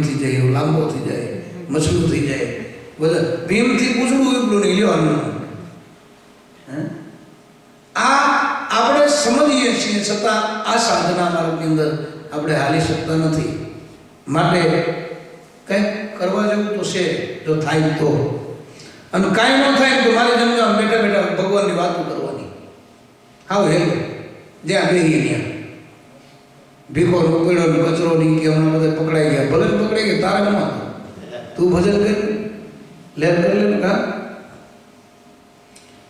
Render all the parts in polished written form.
થઈ જાય, એવો લાંબો થઈ જાય, મસલું થઈ જાય, બધા ભીમથી પૂછડું એટલું નહીં લેવાનું. આ આપણે સમજીએ છીએ, છતાં આ સાધના માર્ગની અંદર આપણે હાલી શકતા નથી. માટે કંઈક કરવા જેવું તો છે, જો થાય તો. અને કાંઈ ન થાય તો મારે જમવા બેઠા બેઠા ભગવાનની વાતો કરવાની. હાવ હેલો જ્યાં બેહીએ ત્યાં ભીખો ઉકેડો ને કચરો નહીં કે હમણાં બધા પકડાઈ ગયા, ભલે પકડાઈ ગયા, તારે ન તું ભજન કરી લેર કરી લે ને. કા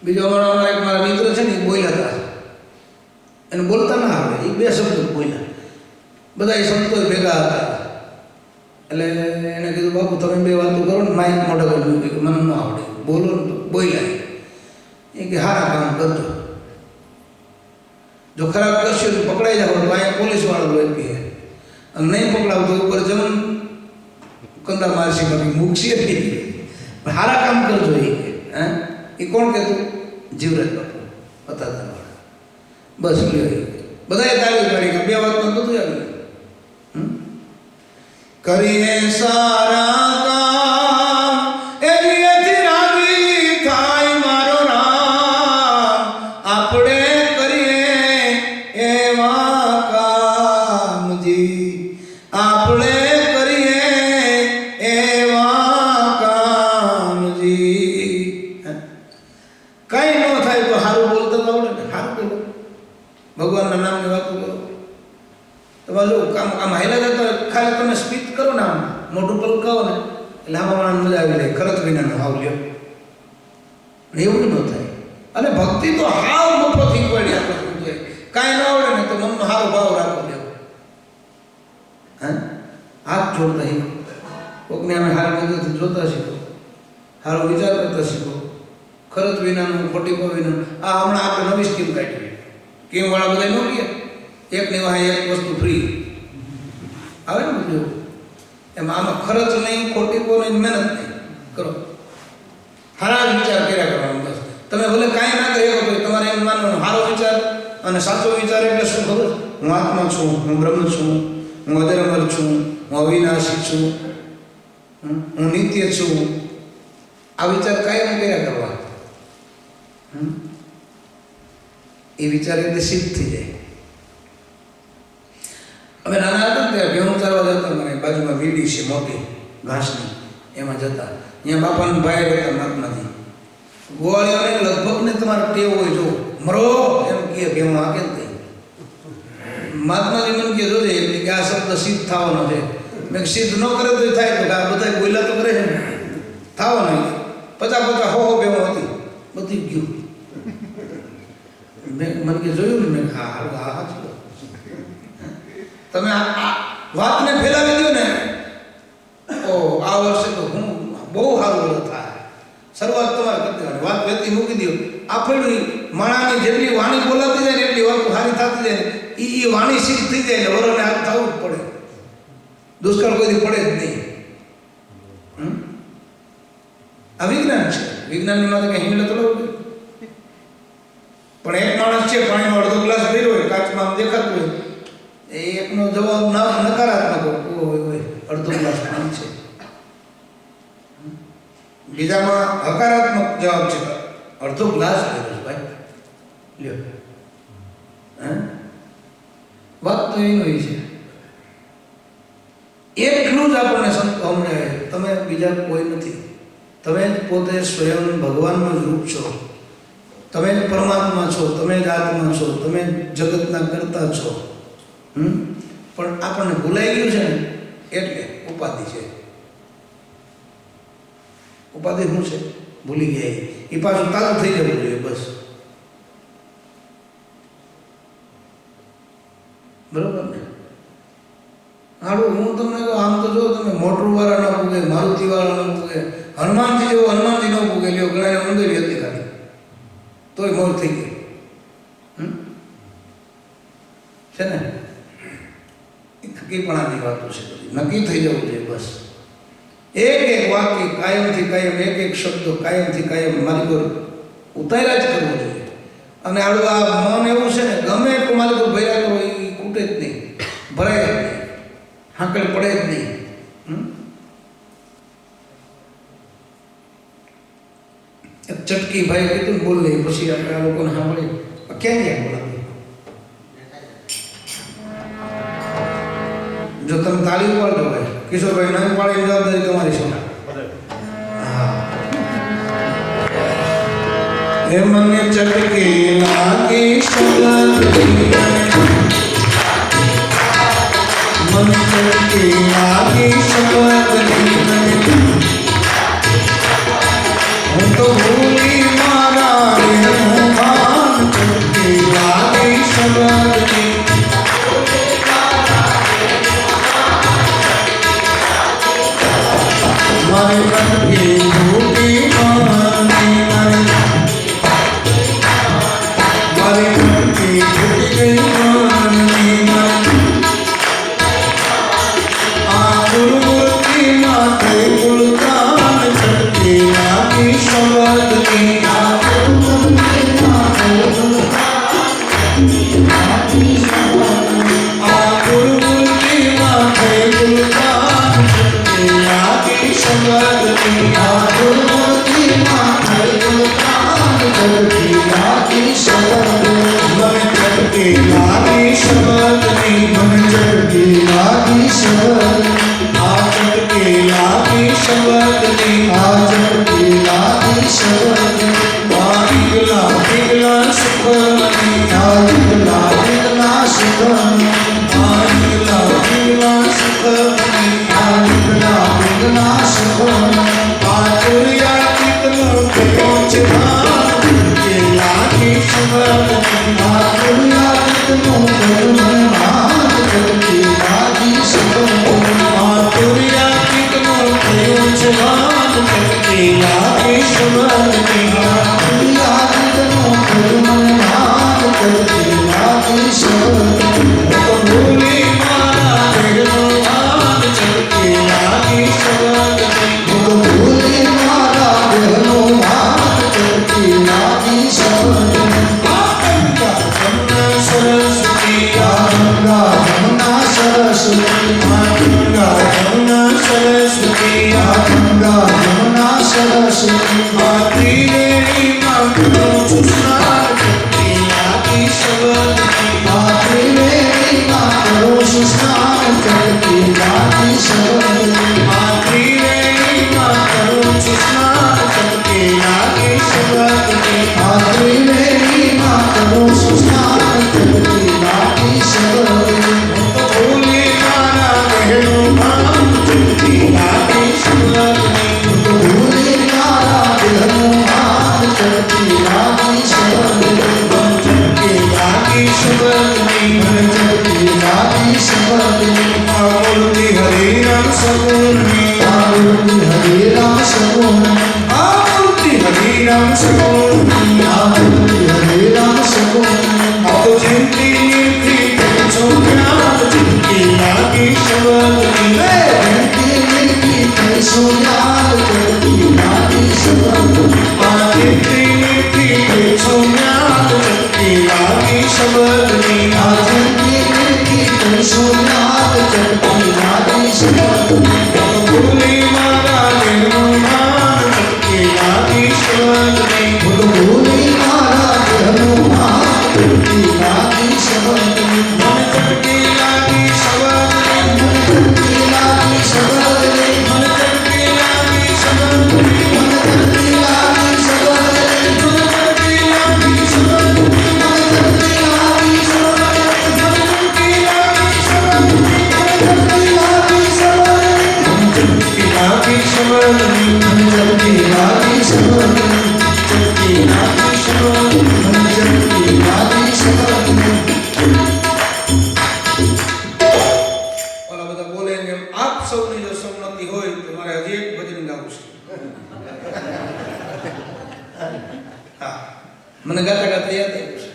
બીજો અમારા એક મારા મિત્ર છે ને, એ બોલ્યા હતા, એને બોલતા ના આવડે, એ બે શબ્દ બોલ્યા, બધા એ સંતો ભેગા હતા. એટલે એને કીધું બાપુ તમે બે વાતો કરો ને, માઇક મોઢા પર મૂકી, મને ન આવડે, બોલો ને. તો બોલ્યા એ કે હારા કામ કરજો, જો ખરાબ કરશો તો પકડાઈ જાવ તો અહીંયા પોલીસ વાળો હોય કહે, અને નહીં પકડાવ તો ઉપર જમન કંદા મારસી કરી મૂકશે નહીં, હારા કામ કરજો. એ કોણ કહેતું? જીવરાજ બાપુ હતા વાળા. બસ લ્યો, બધાએ તાળી પાડી કે બે વાતમાં બધું આવ્યું. કરીએ સારા કામ એથી રાજી થાય મારો રામ, આપણે કરીએ એવા કામજી, આપણે કરીએ એવા કામજી. કઈ ન થાય તો સારું બોલતા આવડે ને, સારું બોલો, ભગવાનના નામની વાતો કરો. તમારે જો કામ હાઈલા જતા ખાલી તમે સ્પીચ કરો ને, આમ મોટું પલકાવો ને, એટલે આમાં માણસ મજા આવી જાય. ખરત વિનાનો હાવ લ્યો, એવું ન થાય. અને ભક્તિ તો હાવ મફત શીખવાડી આપણે જોઈએ. કાંઈ ન આવડે ને તો મનમાં સારો ભાવ રાખો દેવો. હાથ જોડતા શીખો, કોકને અમે હારી નજરથી જોતા શીખો, સારો વિચાર કરતા શીખો. ખરત વિનાનું, ખોટી વિનાનું. આ હમણાં આપણે નવી સ્કીમ કાઢી, કેમ વાળા બધા ન કહે એકની વાહ એક વસ્તુ ફ્રી આવે ને બધું. એમાં આમાં ખર્ચ નહીં, ખોટી નહીં, મહેનત નહીં કરો, સારા વિચાર કર્યા કરવાનો. બસ તમે ભલે કાંઈ ના કરી શકો, તમારે એમ માનવાનું સારો વિચાર અને સાચો વિચાર એટલે શું ખબર? હું આત્મા છું, હું બ્રહ્મ છું, હું અજરમર છું, હું અવિનાશી છું, હું નિત્ય છું. આ વિચાર કાયમ કર્યા કરવા. એ વિચાર એટલે સિદ્ધ થઈ જાય. અમે નાના હતા ને ત્યારે ભેણું ચાલવા જતા, મને બાજુમાં વીડી છે મોટી ઘાસની, એમાં જતા. અહીંયા બાપાનો ભાઈ રહેતા મહાત્માજી. ગોવાળીઓને લગભગ ને તમારે ટેવ હોય, જો મરો એમ કહે ભેણું આ કેમ થઈ. મહાત્માજી મને કહે જોજે એટલે કે આ શબ્દ સિદ્ધ થવાનો છે. મેં સિદ્ધ ન કરે તો થાય, તો આ બધા બોલ્યા તો કરે છે ને, થવાનો. 50 હો ભેણું હતી, બધી ગયું. મેં મને કે જોયું ને, મેં હા હા હા તમે આ વાતને ફેલાવી દો ને, ઓ આ વર્ષે તો હું બહુ સારું વર્ષ થાય. શરૂઆત તમારે કરી દેવાની, વાત વેતી મૂકી દો. આપણી માણાની જેટલી વાણી બોલાતી જાય ને એટલી વાતો સારી થતી જાય ને, એ વાણી સિદ્ધ થઈ જાય એટલે વરોને આ થવું જ પડે. દુષ્કાળ કોઈ પડે જ નહીં. આ વિજ્ઞાન છે, વિજ્ઞાનની માટે કંઈ હિંમત થોડું. પણ એક માણસ છે, પાણીનો અડધો ગ્લાસ ભર્યો હોય, કાચમાં આમ દેખાતું હોય, એકનો જવાબ નકારાત્મક હોય, અડધો ગ્લાસ પાણી છે. બીજામાં હકારાત્મક જવાબ છે, અડધો ગ્લાસ ભર્યો ભાઈ લ્યો. વાત તો એવી હોય છે. એટલું જ આપણને સંતો હમણે, તમે બીજા કોઈ નથી, તમે પોતે સ્વયં ભગવાનનું જ રૂપ છો, તમે જ પરમાત્મા છો, તમે જ આત્મા છો, તમે જગતના કરતા છો. પણ આપણને ભૂલાઈ ગયું છે ને, એટલે ઉપાધિ છે. ઉપાધિ શું છે? ભૂલી ગયા. એ પાછું તાજું થઈ જવું જોઈએ. બસ બરોબર ને? હારું હું તમને કહું, આમ તો જો તમે મોટર વાળા ન પૂગે, મારુતિ વાળા ન પૂગે, હનુમાનજી જેવો હનુમાનજી ન પૂગે લ્યો, ઘણા મંદિર હતી ખાલી તોય મોર થઈ ગઈ છે ને. નક્કીપણાની વાતો છે બધી, નક્કી થઈ જવું જોઈએ. બસ એક એક વાક્ય કાયમથી કાયમ, એક એક શબ્દો કાયમથી કાયમ મારી પર ઉતાર્યા જ કરવો જોઈએ. અને આડું આ મન એવું છે ને, ગમે એટલું મારી પર ભર્યા કરો, એ ખૂટે જ નહીં, ભરાય જ નહીં, હાંકડ પડે જ નહીં. ચટકી ભાઈ કીધું ને બોલ નહીં પછી આપણે આ લોકોને સાંભળી ક્યાં ક્યાં બોલાવી જો તમે તાળી ઉપાડજો ભાઈ કિશોરભાઈ ના ઉપાડવાની જવાબદારી તમારી છે હે મને ચટકી લાગી શબ્દની મને ચટકી લાગી શબ્દની હું તો ભૂલી મારા ભાન ચટકી લાગી શબ્દની મારી ચટકી ભૂલી માની મારી ચટકી ભૂલી ગઈ માની મારી આ ગુરુમૂર્તિ માથે ગુણગાન ચટકી લાગી શબ્દની આ ગુરુમૂર્તિ માથે ગુણગાન ચટકી લાગી શબ્દની આ ગુરુમૂર્તિ માથે ગુણગાન ચટકી લાગી શબ્દની મને ચટકી લાગી શબ્દની મને ચટકી લાગી શબ્દની આ ચટકી લાગી શબ્દની આ ચટકી લાગી શબ્દની આ ઈગલા સુખમની આ ઈગલા સુખમની આ ઈગલા સુખમની આ ઈગલા સુખમની આ તુરિયા કિતનો પહોંચના કે લાગી શબ્દની આ તુરિયા કિતનો પહોંચના ચટકી લાગી શબ્દની આ તુરિયા કિતનો પહોંચના ચટકી લાગી શબ્દની આ તુરિયા કિતનો પહોંચના ચટકી લાગી શબ્દની તો ભૂલી મારા ભેગનો ભાગ ચટકી લાગી શબ્દની તો ભૂલી મારા ભેગનો ભાગ ચટકી લાગી શબ્દની ગંગા જમુના સરસ્વતી આ ગંગા જમુના સરસ્વતી આ ગંગા જમુના સરસ્વતી આ ત્રિવેણીમાં કરું છું સ્નાન ચટકી લાગી શબ્દની આ ત્રિવેણીમાં કરું છું સ્નાન ચટકી લાગી શબ્દની આ ત્રિવેણીમાં કરું છું સ્નાન ચટકી લાગી શબ્દની આ ત્રિવેણીમાં કરું છું સ્નાન ચટકી લાગી શબ્દની તો ભૂલી મારા બહેનો ભાન ચટકી લાગી શબ્દની તો ભૂલી મારા બહેનો ભાન ચટકી લાગી શબ્દની ચટકી લાગી શબ્દની ચટકી લાગી શબ્દની આ બોલતી હરિરામ સગુણની આ બોલતી હરિરામ સગુણની આ બોલતી હરિરામ સગુણની આ બોલતી હરિરામ સગુણની આ તો જયંતી છો જ્ઞાન ચટકી લાગી શબ્દની જયંતી છો જ્ઞાન ચટકી લાગી શબ્દની આ જયંતી છો જ્ઞાન ચટકી લાગી શબ્દની આ જયંતી છો જ્ઞાન ચટકી લાગી શબ્દની ભૂલી મારા દેહનો ભાન ચટકી લાગી શબ્દની ભૂલી મારા દેહનો ભાન ચટકી લાગી શબ્દની મને ચટકી લાગી શબ્દની મને ચટકી લાગી શબ્દની મને ચટકી લાગી શબ્દની મને ચટકી લાગી શબ્દની મને ચટકી લાગી શબ્દની મને ચટકી લાગી શબ્દની મને ચટકી લાગી શબ્દની ચટકી લાગી શબ્દની મને ચટકી લાગી શબ્દની ઓલા બધા બોલે ને આપ સૌની જો સંમતિ હોય તો મારે હજી એક ભજન ગાવું છે હા મને ગાતા ગાતા યાદ આવ્યું છે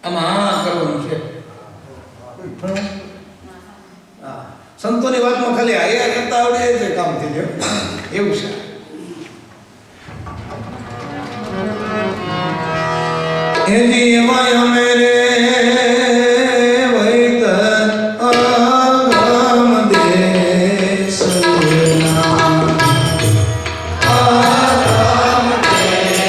આમાં હા કરવાનું છે હા સંતોની વાતમાં ખાલી આયા કરતા આવડે છે કામ થઈ ગયું એવું છે એની માયા મેરે વૈત આગમ દેશ ના આગમ દેશ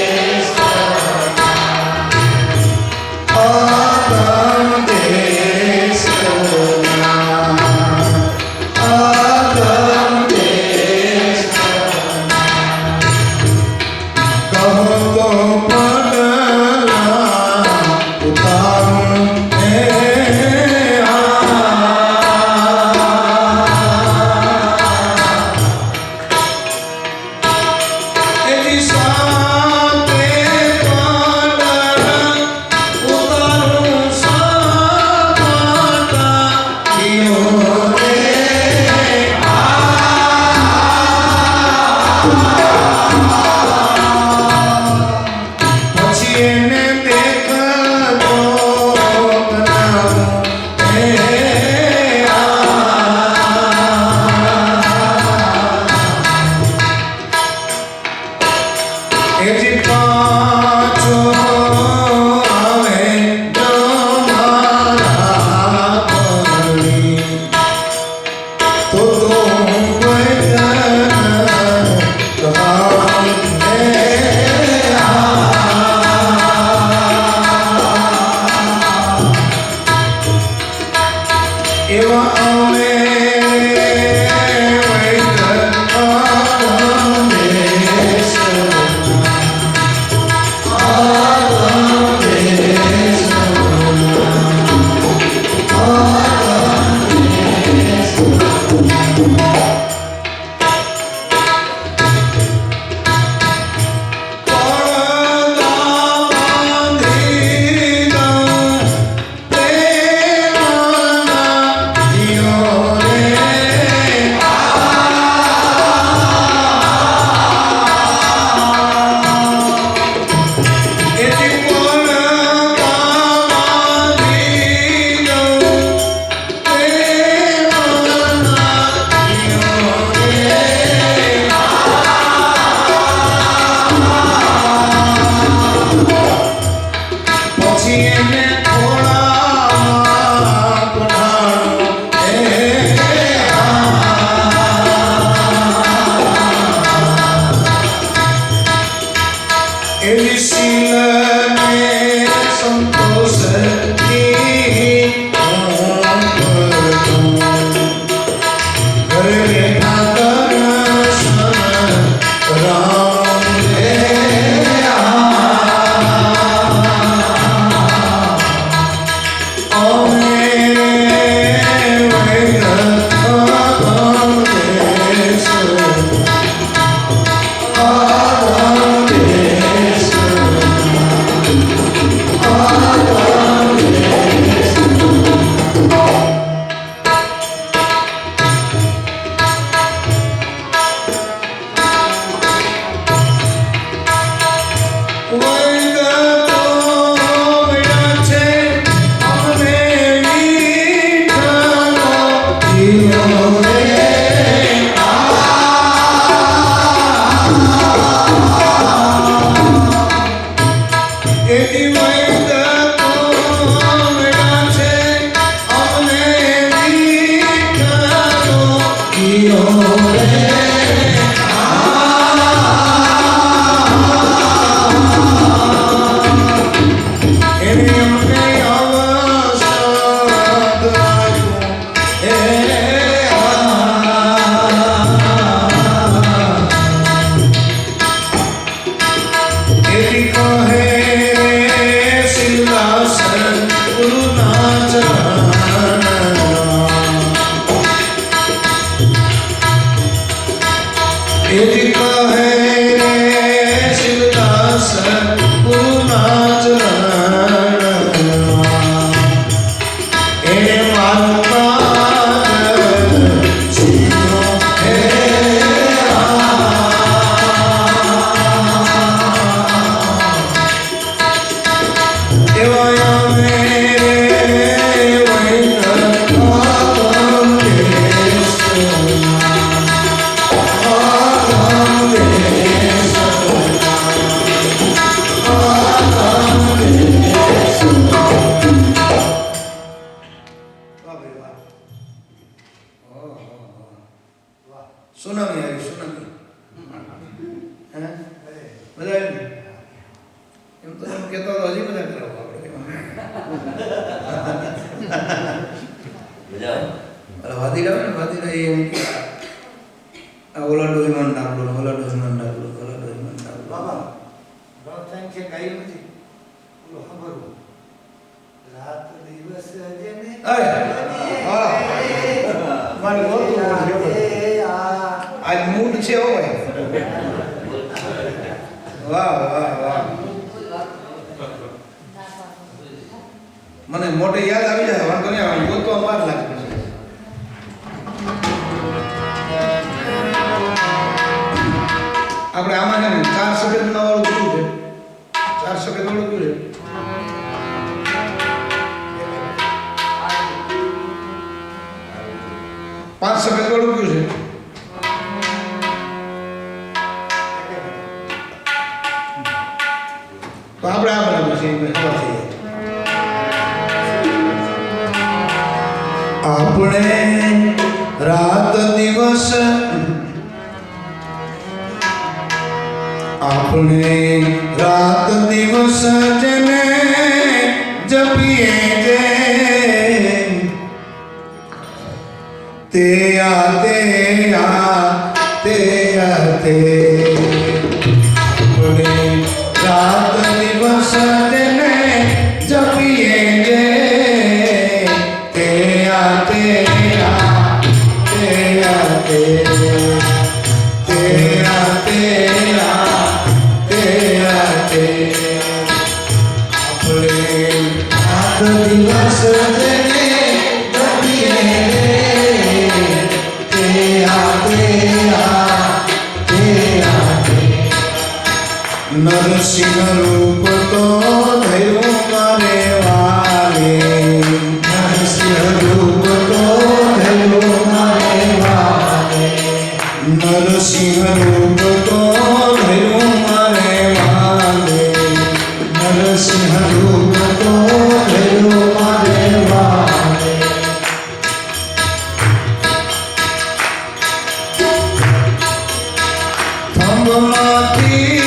મને મોટે યાદ આવી જાય વાંધો નહીં આવે ગોતવા વાર લાગે પછી આપણે આમાં ને 4 સફેદ વાળું કયું છે 4 સફેદ વાળું કયું છે 5 સફેદ વાળું કયું છે તો આપણે આ બનાવ્યું છે ખબર થઈ આપણે રાત દિવસ આપણે રાત દિવસ જેને જપીએ જે તે આતે આતે આતે આપણે રાત દિવસ જેને જપીએ જે તે આતે આતે આતે તે આતે આતે આતે આપણે રાત દિવસ જેને જપીએ તે આતે આતે આતે નરસિંહ રૂપ તો ધર્યું મારે વાલે નરસિંહ રૂપ તો ધર્યું મારે વાલે નરસિંહ રૂપ તો ધર્યું મારે વાલે નરસિંહ રૂપ તો ધર્યું મારે વાલે થંભમાંથી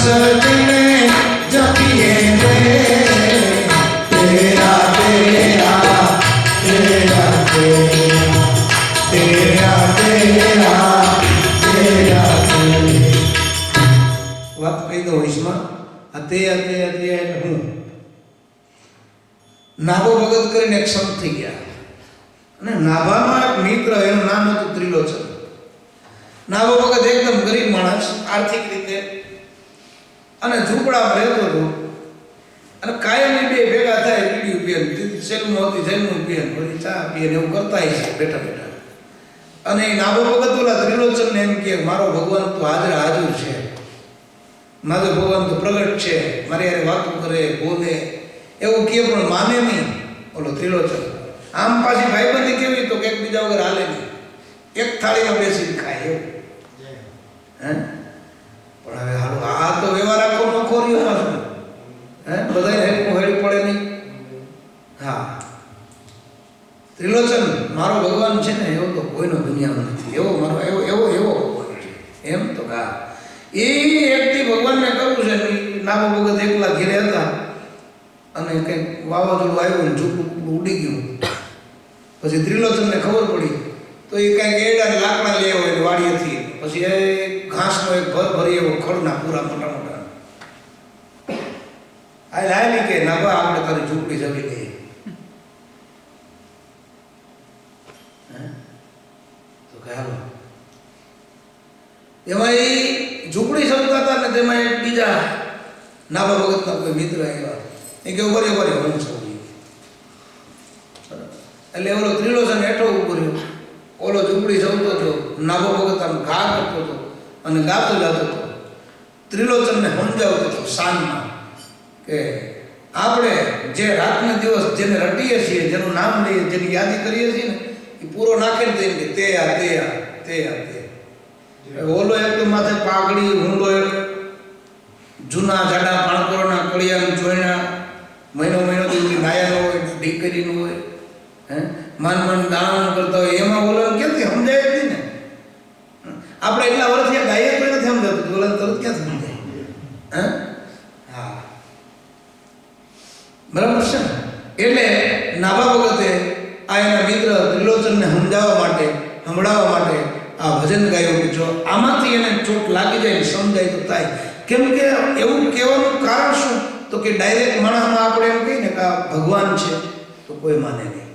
सजने जपिए रे तेरा तेरा तेरा तेरा तेरा तेरा વાત કહી દો વૈષ્ણવ અતે અતે અતે એટલે હું નાભો ભગત કરીને એક સંત થઈ ગયા અને નાભામાં એક મિત્ર એનું નામ હતું ત્રિલોચન. નાભો ભગત એકદમ ગરીબ માણસ આર્થિક રીતે અને ઝૂંપડામાં રહેતો હતો અને કાયમી બે ભેગા થાય પીડીયું પીએ સેલમાં હતી સેલનું પીએ પછી ચા પીએ ને એવું કરતા છે બેઠા બેઠા. અને એ નાભો ભગત ઓલા ત્રિલોચનને એમ કે મારો ભગવાન તો હાજર હાજર છે, મારો ભગવાન તો પ્રગટ છે, મારી યારે વાતો કરે બોલે એવું કહે પણ માને નહીં ઓલો ત્રિલોચન. આમ પાછી ભાઈબંધી કેવી તો કે એકબીજા વગર હાલે નહીં, એક થાળીમાં બેસીને ખાય એવું. હે પણ હવે હાલો આ તો વ્યવહાર આખો નોખો રહ્યો પાછું. હે બધાને હેડું હેડું પડે નહીં. હા ત્રિલોચન મારો ભગવાન છે ને એવો તો કોઈનો દુનિયામાં નથી, એવો મારો એવો એવો એવો ભગવાન છે એમ. તો હા એ એકથી ભગવાનને કરવું છે. નાભો ભગત એકલા ઘેરે હતા અને કંઈક વાવાઝોડું આવ્યું ને ઝૂંપડું ઉડી ગયું. પછી ત્રિલોચનને ખબર પડી તો એ કંઈક એડા લાકડા લે હોય વાડીએથી, પછી એ ઘાસનો એક ભર ભરી એવો ખડના પૂરા મોટા મોટા આ લાયેલી કે નાભા આપણે તારી ઝૂંપડી જવી દઈએ. તો કહેલો એમાં એ ઝૂંપડી સમજતા હતા ને તેમાં એક બીજા નાભા ભગતના કોઈ મિત્ર આવ્યા એ કે ઉભરે ઉભરે હું છું. એટલે ઓલો ત્રિલોચન હેઠો ઉભો રહ્યો, ઓલો ઝૂંપડી સૌતો હતો, નાભો ભગત આમ ઘા કરતો હતો અને ગાતો જતો હતો. ત્રિલોચનને સમજાવતો હતો શાનમાં કે આપણે જે રાતને દિવસ જેને રટીએ છીએ, જેનું નામ લઈએ, જેની યાદી કરીએ છીએ ને એ પૂરો નાખીને દઈએ કે તે આ તે આ તે આ તે. ઓલો એક તો માથે પાઘડી ઊંડો જૂના જાડા પાણકોરના કળિયા ચોયણા મહિનો મહિનો સુધી નાયા ન હોય, દીકરીનું હોય, હે માન માન દાણા કરતા હોય, એમાં ઓલો ક્યાંથી સમજાય જ નહીં ને. આપણે એટલા વર્ષથી ગાઈએ તો નથી સમજાતું, ઓલા તરત ક્યાંથી સમજાય. હે હા બરાબર છે ને. એટલે નાભા ભગતે આ એના મિત્ર ત્રિલોચનને સમજાવવા માટે સંભળાવવા માટે આ ભજન ગાયું કે જો આમાંથી એને ચોટ લાગી જાય સમજાય તો થાય. કેમ કે એવું કહેવાનું કારણ શું તો કે ડાયરેક્ટ માણસમાં આપણે એમ કહીએ ને કે આ ભગવાન છે તો કોઈ માને નહીં.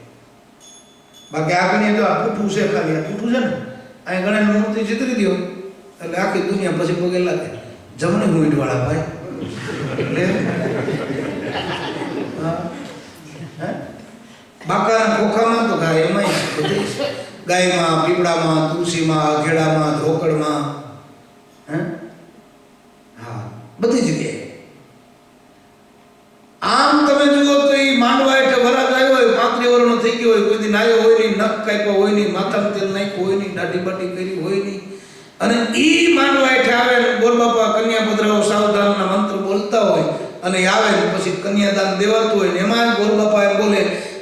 બાકી આપણે તો આ પૂઠું છે, ખાલી આ પૂઠું છે ને અહીં ગણેશ મૂર્તિ ચિતરી દો એટલે આખી દુનિયા પછી પગે લાગે. જમણી મૂઠ વાળા ભાઈ એટલે બાકાના ખોખામાં તો ગાય એમાં બધી ગાયમાં, પીપળામાં, તુલસીમાં, અઘેડામાં, ધોકડમાં, હે હા બધી જગ્યાએ. આમ તમે જુઓ તો એ માંડવા હેઠે વરાગ આવ્યો હોય, 35 વર્ષનો થઈ ગયો હોય, કોઈથી નાયો હોય નહીં, નખ કાપ્યો હોય નહીં, માથામાં તેલ નાખ્યું હોય નહીં, દાઢી બાટી કરી હોય નહીં, અને ઈ માંડવા હેઠે આવે ગોરબાપા કન્યા પધરાવો સાવધાનના મંત્ર બોલતા હોય અને આવે પછી કન્યાદાન દેવાતું હોય ને એમાં ગોરબાપા એમ બોલે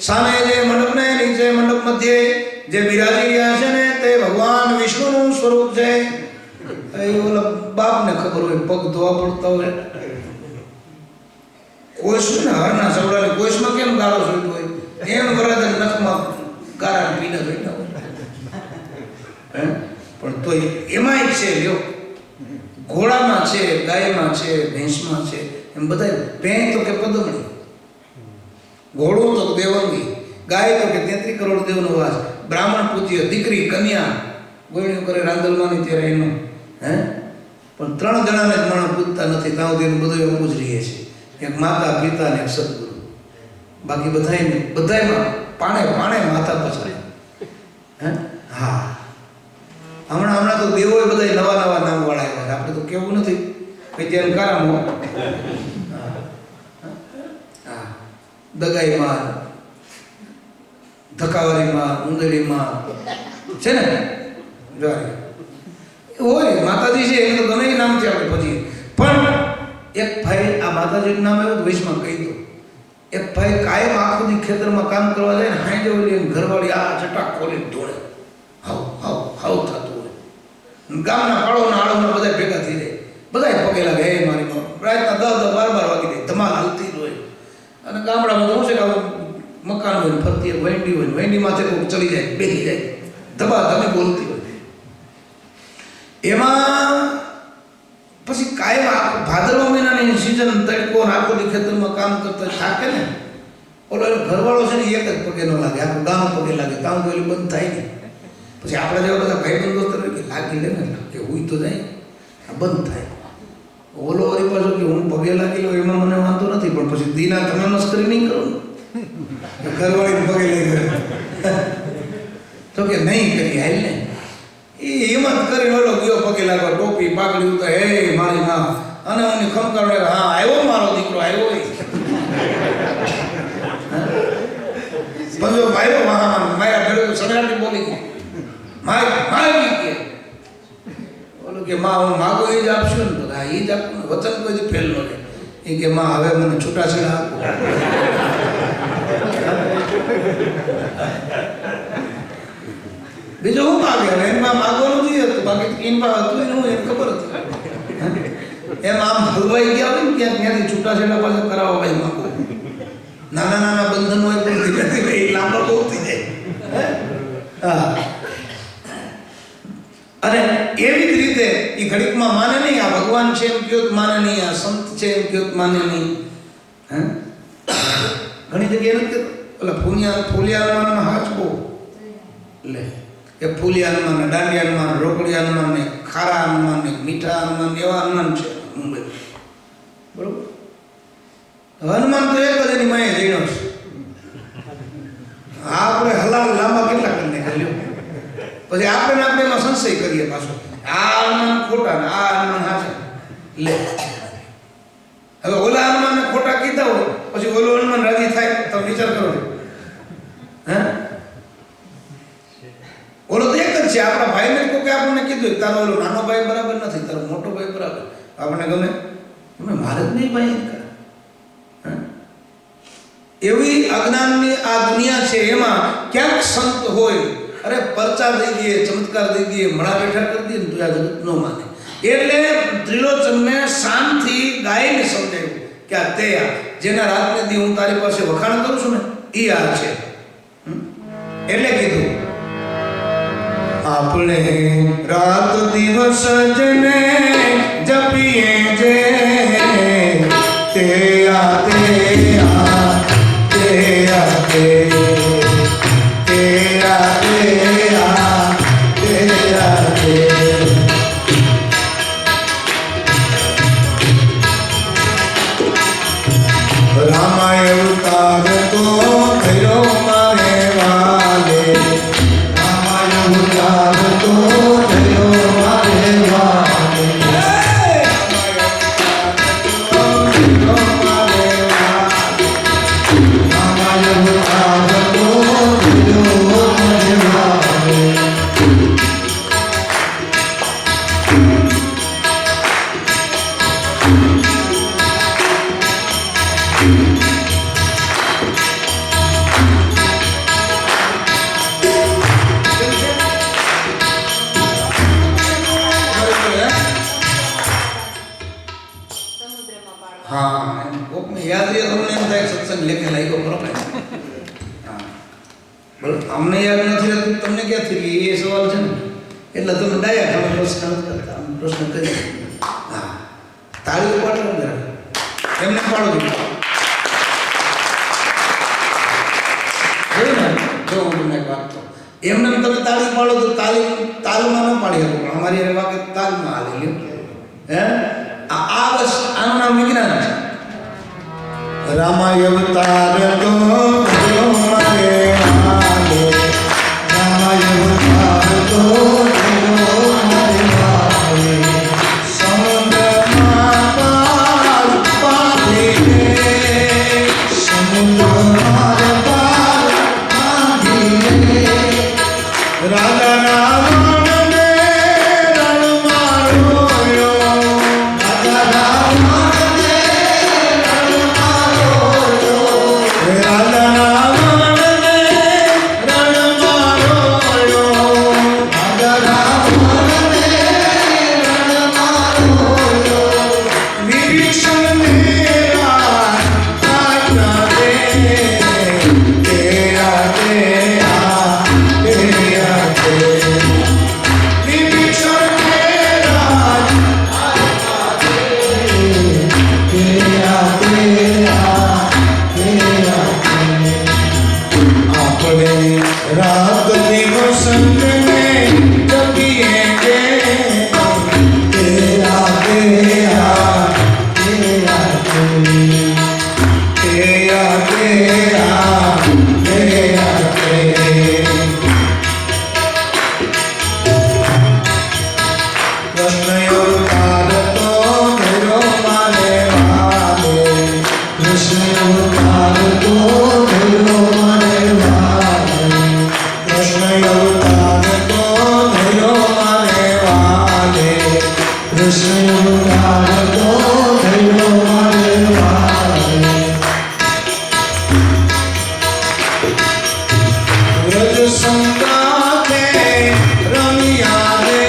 સામે જે મંડપ ને નીચે મંડપ મધ્યે જે બિરાજી રહ્યા છે ને તે ભગવાન વિષ્ણુનું સ્વરૂપ છે. એ ઓલા બાપને ખબર હોય, પગ ધોવા પડતા હોય. કોઈશ ને હરના સવડાને કોઈશમાં કેમ ગાળો જોઈતો હોય એમ વરાદર નખમાં ગાળા પીને જોઈતા હોય. પણ તો એમાંય છે લ્યો, ઘોડામાં છે, ગાયમાં છે, ભેંસમાં છે, એમ બધા. ભેંસ તો કે પદમણી, ઘોડું તો દેવંગી, ગાય તો કે 33 કરોડ દેવનો વાસ, બ્રાહ્મણ પૂજ્ય, દીકરી કન્યા ગોયણું કરે રાંદલમાની ત્યારે એનું. હે પણ 3 જણાને જ માણસ પૂજતા નથી, ત્યાં સુધી બધું એવું પૂજ રહીએ છે, એક માતા પિતા ને એક સદગુરુ. બાકી બધાયમાં પાણે પાણે માતા પછાડે. હે હા હમણાં તો દેવોએ બધા નવા નવા નામ વાળા આવ્યા, આપણે તો કેવું નથી કઈ જેમ કારામ હો. હા દગાઈમાં, ધકાવારીમાં, ઉંદડીમાં છે ને હોય માતાજી છે એને તો ગમે નામ છે આપણે પછી. પણ એક ભાઈ આ માતાજીનું નામ આવ્યું વૈશમાં કહી દો. એક ભાઈ કાયમ આખો દી ખેતરમાં કામ કરવા જાય ને હાઈ જવું ઘરવાળી આ ચટાક ખોલી દોડે, હાવ હાવ હાવ થતું હોય. ગામના પાડોના આળોના બધા ભેગા થઈ જાય, બધા પગે લાગે હે મારી હોય ને ફરતી એક વેંડી હોય ને વેંડી માથે કોઈક ચડી જાય બેસી જાય ધબા ધબી બોલતી હોય એમાં પછી કાયમ ભાદરવા મહિનાની સિઝન તડકો આખો દી ખેતરમાં કામ કરતા થાકે ને ઓલો એનો ઘરવાળો છે ને એક જ પગે ન લાગે આખું ગામ પગે લાગે કામ તો એટલે બંધ થાય ને પછી આપણે જેવા બધા ભાઈ બંધો કે લાગી લે ને કે હુઈ તો જાય આ બંધ થાય ઓલો વળી પાછો કે હું પગે લાગી લો એમાં મને વાંધો નથી પણ પછી દીના તમે મસ્કરી નહીં કરો ને ઘરવાળી પગે લઈ ગયો તો કે નહીં કરી હાલ ને એ હિંમત કરીને ઓલો ગયો પગે લાગવા ટોપી પાકડી ઉતર હે મારી માં અને મને ખમકારો હા આવ્યો મારો દીકરો આવ્યો પંજો માર્યો મહામાન માયા ભેળો સડરાટી બોલી ગઈ મારી કે ઓલો કે માં હું માગો એ જ આપશું ને તો હા એ જ આપું ને વચન કોઈ ફેલ ન લે એ કે માં હવે મને છૂટાછેડા આપો બીજો હું માગે એમાં માગવાનું જોઈએ હતું બાકી એમાં હતું એને હું એમ ખબર હતી એમ આમ હલવાઈ ગયા હોય ને ક્યાંક ત્યાંથી છૂટાછેડા પાછા કરાવવા ભાઈ માગો નાના નાના બંધનો હોય પણ ધીમે ધીમે એ લાંબા બહુ થઈ જાય હા અને એવી જ રીતે એ ઘડીકમાં માને નહીં આ ભગવાન છે એમ કયો માને નહીં આ સંત છે એમ કયો માને નહીં ઘણી જગ્યાએ નથી ઓલા ફૂલિયામાં હાચ બહુ લે એ ફૂલિયા હનુમાન દાંડિયા હનુમાન રોકડિયા હનુમાન ને ખારા હનુમાન ને મીઠા હનુમાન એવા હનુમાન છે મુંબઈ બરોબર હનુમાન તો એક જ એની માએ જીણો છે આપણે હલાલ લાંબા કેટલા કરીને ખાલ્યો પછી આપણે એમાં સંશય કરીએ પાછો આ હનુમાન ખોટા ને આ હનુમાન હાચા લે હવે ઓલા હનુમાન ને ખોટા કીધા હોય પછી ઓલો હનુમાન રાજી થાય તો વિચાર કરો હે ઓલો તો એક જ છે આપણા ભાઈને કોઈ આપણને કીધું તારો ઓલો નાનો ભાઈ બરાબર નથી તારો મોટો ભાઈ બરાબર આપણને ગમે મારે જ નહીં ભાઈ એવી અજ્ઞાનની આ દુનિયા છે એમાં ક્યાંક સંત હોય અરે પરચા દઈ દઈએ ચમત્કાર દઈ દઈએ મળા બેઠા કરી દઈએ ને તું આ જગત ન માને એટલે ત્રિલોચનને શાંતિથી ગાઈને સમજાયું કે આ તે જેના રાતને દી હું તારી પાસે વખાણ કરું છું ને એ આ છે એટલે કીધું આપણે રાત દિવસ જને જપીએ જે તે આ તે આ તે આ તે તે આ તે આ તે આ તે રામાય અવતાર તો થયો મારે વાલે અમને યાદ નથી રહેતું તમને ક્યાંથી એ સવાલ છે ને એટલે તમે ડાયા તમે પ્રશ્ન કરતા પ્રશ્ન કરી હા તાળીઓ પાડો એમને પાડો જો હું તમને એક વાત કહું એમને તમે તાળી પાડો તો તાલમાં ન પાડી શકો પણ અમારી અરે વાકે તાલમાં હાલી લ્યો હે આ બસ આનું નામ વિજ્ઞાન છે રામાય અવતાર તો થયો મારે વાલે રામાય અવતાર તો થયો મારે વાલે સમુદ્રમાં પાર પાડીને સમુદ્રમાં પાર પાડીને રાજા Yeah. रात दिन संग में जपिएंगे तेरा तेरा तेरा तेरा तेरा तेरा कृष्ण अवतार तो धरो मारे वाले कृष्ण अवतार तो धरो मारे वाले कृष्ण अवतार तो धरो मारे वाले कृष्ण अवतार तो धरो मारे वाले व्रज संगाते रमिया रे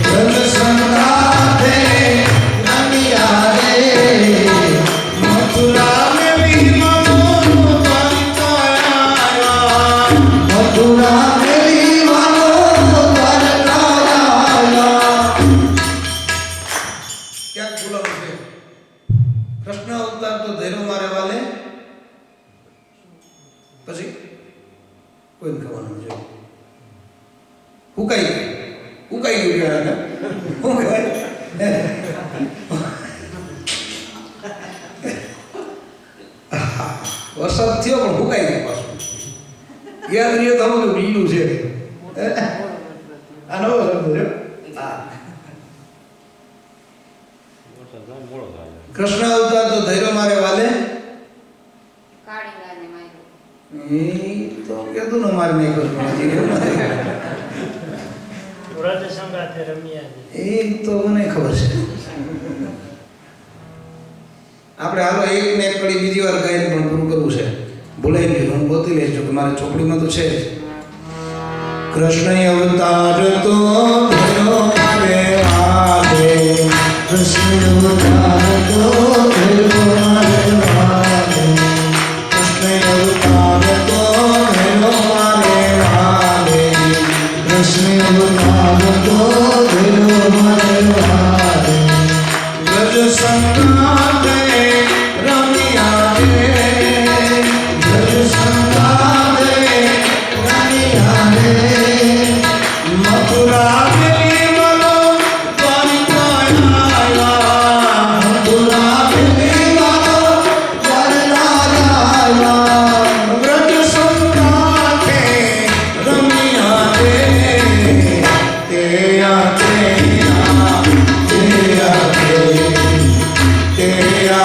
व्रज संगाते रमिया रे मथुरा में भी मनो द्वारकाया मथुरा में भी मनो द्वारकाया क्या बोला उसे कृष्ण अवतार तो धैर्य मारे वाले પછી કોઈ ખવાનું છે ઉકાઈ ગયું યાર હું કહેવાય વરસાદ થયો પણ ઉકાઈ ગયું પાછું યાદ રહ્યો તો આમાં લીલું છે આ નવો શબ્દ છે કૃષ્ણ અવતાર તો ધૈર્ય મારે વાલે એ તો કીધું ને મારે નહીં કરું વ્રજ સંગાથે રમ્યા એ તો મને ખબર છે આપણે હાલો એક ને એક કડી બીજી વાર ગાઈને પણ પૂરું કરવું છે ભૂલાઈ ગયું હું ગોતી લઈશ કે મારે ચોપડીમાં તો છે જ કૃષ્ણ અવતાર તો ધરો મારે વાલે કૃષ્ણ અવતાર તો ધરો મારે વાલે કૃષ્ણ અવતાર તો ધરો મારે વાલે કૃષ્ણ અવતાર તો ધરો મારે વાલે વ્રજ સંગાતે રમિયા રે વ્રજ સંગાતે રમિયા રે મથુરા में मनो द्वारकाया मथुरा में मनो द्वारकाया व्रज संगाते रमिया रे तेरा तेरा तेरा तेरा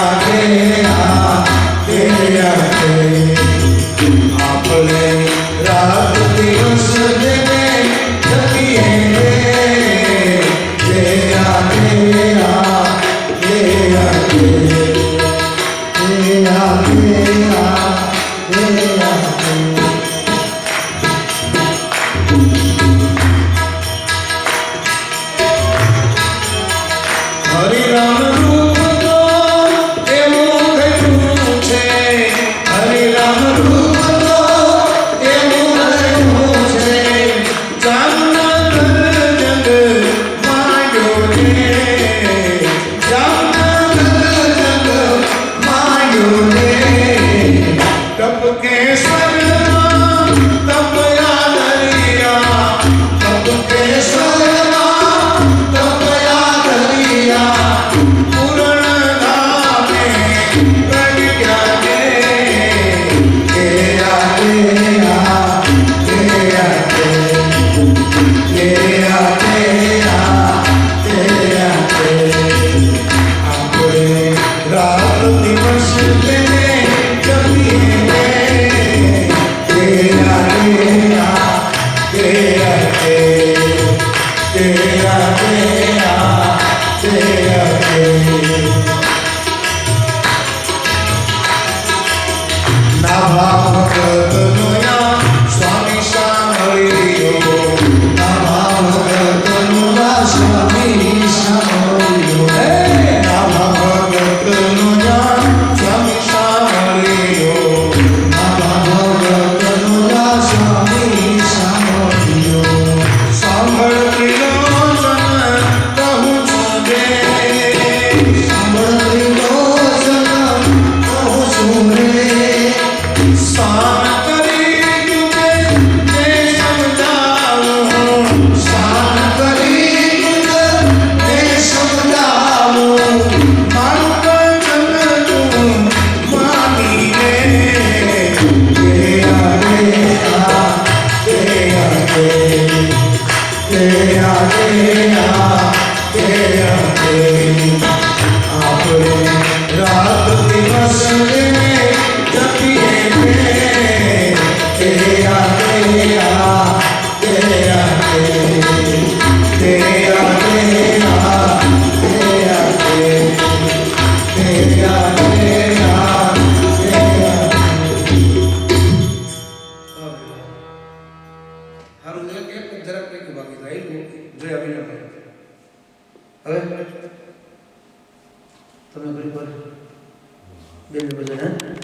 હારું એક જરાક કંઈક બાકી થાય જોઈ આવીને હવે તમે કરી પર બે બધા